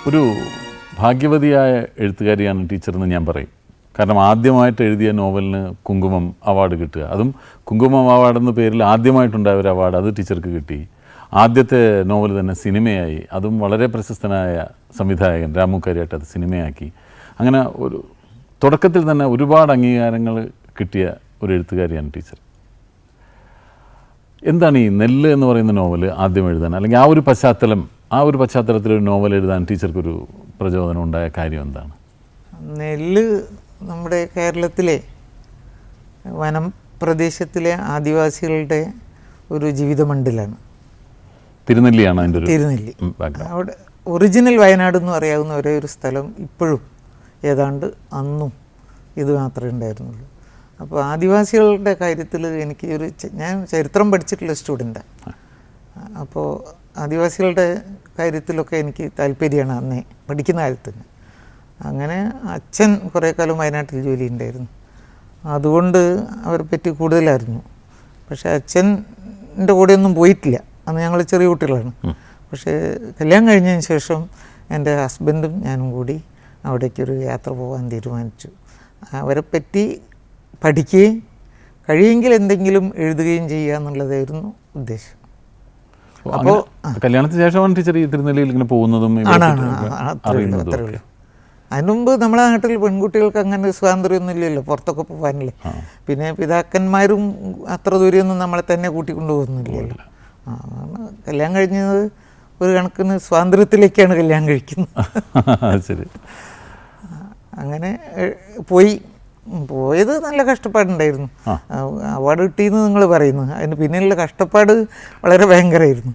ഒരു ഭാഗ്യവതിയായ എഴുത്തുകാരിയാണ് ടീച്ചറെന്ന് ഞാൻ പറയും. കാരണം ആദ്യമായിട്ട് എഴുതിയ നോവലിന് കുങ്കുമം അവാർഡ് കിട്ടുക, അതും കുങ്കുമം അവാർഡെന്ന പേരിൽ ആദ്യമായിട്ടുണ്ടായ ഒരു അവാർഡ് അത് ടീച്ചർക്ക് കിട്ടി. ആദ്യത്തെ നോവൽ തന്നെ സിനിമയായി, അതും വളരെ പ്രശസ്തനായ സംവിധായകൻ രാമു കാര്യാട്ട് അത് സിനിമയാക്കി. അങ്ങനെ ഒരു തുടക്കത്തിൽ തന്നെ ഒരുപാട് അംഗീകാരങ്ങൾ കിട്ടിയ ഒരു എഴുത്തുകാരിയാണ് ടീച്ചർ. എന്താണ് ഈ നെല്ല് എന്ന് പറയുന്ന നോവൽ ആദ്യം എഴുതാൻ, അല്ലെങ്കിൽ ആ ഒരു പശ്ചാത്തലത്തിൽ ഒരു നോവൽ എഴുതാൻ ടീച്ചർക്കൊരു പ്രചോദനം ഉണ്ടായ കാര്യം എന്താണ്? നെല്ല് നമ്മുടെ കേരളത്തിലെ വനം പ്രദേശത്തിലെ ആദിവാസികളുടെ ഒരു ജീവിതമണ്ഡലാണ്. തിരുനെല്ലിയാണ് അതിൻ്റെ ഒരു തിരുനെല്ലി. അവിടെ ഒറിജിനൽ വയനാട് എന്ന് അറിയാവുന്ന ഒരേ ഒരു സ്ഥലം ഇപ്പോഴും ഏതാണ്ട് അന്നും ഇത് മാത്രമേ ഉണ്ടായിരുന്നുള്ളൂ. അപ്പോൾ ആദിവാസികളുടെ കാര്യത്തിൽ ഞാൻ ചരിത്രം പഠിച്ചിട്ടുള്ള സ്റ്റുഡൻ്റാണ്. അപ്പോൾ ആദിവാസികളുടെ കാര്യത്തിലൊക്കെ എനിക്ക് താല്പര്യമാണ് അന്നേ പഠിക്കുന്ന കാലത്ത് തന്നെ. അങ്ങനെ അച്ഛൻ കുറേ കാലം വയനാട്ടിൽ ജോലി ഉണ്ടായിരുന്നു, അതുകൊണ്ട് അവരെ പറ്റി കൂടുതലായിരുന്നു. പക്ഷേ അച്ഛൻ്റെ കൂടെയൊന്നും പോയിട്ടില്ല, അന്ന് ഞങ്ങൾ ചെറിയ കുട്ടികളാണ്. പക്ഷേ കല്യാണം കഴിഞ്ഞതിന് ശേഷം എൻ്റെ ഹസ്ബൻഡും ഞാനും കൂടി അവിടേക്കൊരു യാത്ര പോകാൻ തീരുമാനിച്ചു. അവരെ പറ്റി പഠിക്കുകയും കഴിയുമെങ്കിൽ എന്തെങ്കിലും എഴുതുകയും ചെയ്യുക എന്നുള്ളതായിരുന്നു ഉദ്ദേശം. അപ്പോൾ കല്യാണത്തിന് ശേഷമാണ് ടീച്ചർ ഈ തിരുനെല്ലിയിൽ ഇങ്ങനെ പോകുന്നതും അത്രയുള്ളൂ. അതിന് മുമ്പ് നമ്മളെ നാട്ടിൽ പെൺകുട്ടികൾക്ക് അങ്ങനെ സ്വാതന്ത്ര്യമൊന്നും ഇല്ലല്ലോ, പുറത്തൊക്കെ പോകാനില്ലേ. പിന്നെ പിതാക്കന്മാരും അത്ര ദൂരെയൊന്നും നമ്മളെ തന്നെ കൂട്ടിക്കൊണ്ടു പോകുന്നില്ലല്ലോ. കല്യാണം കഴിഞ്ഞത് ഒരു കണക്കിന് സ്വാതന്ത്ര്യത്തിലേക്കാണ് കല്യാണം കഴിക്കുന്നത്. ശരി. അങ്ങനെ പോയത് നല്ല കഷ്ടപ്പാടുണ്ടായിരുന്നു. അവാർഡ് കിട്ടിയെന്ന് നിങ്ങൾ പറയുന്നു, അതിന് പിന്നിലുള്ള കഷ്ടപ്പാട് വളരെ ഭയങ്കരമായിരുന്നു.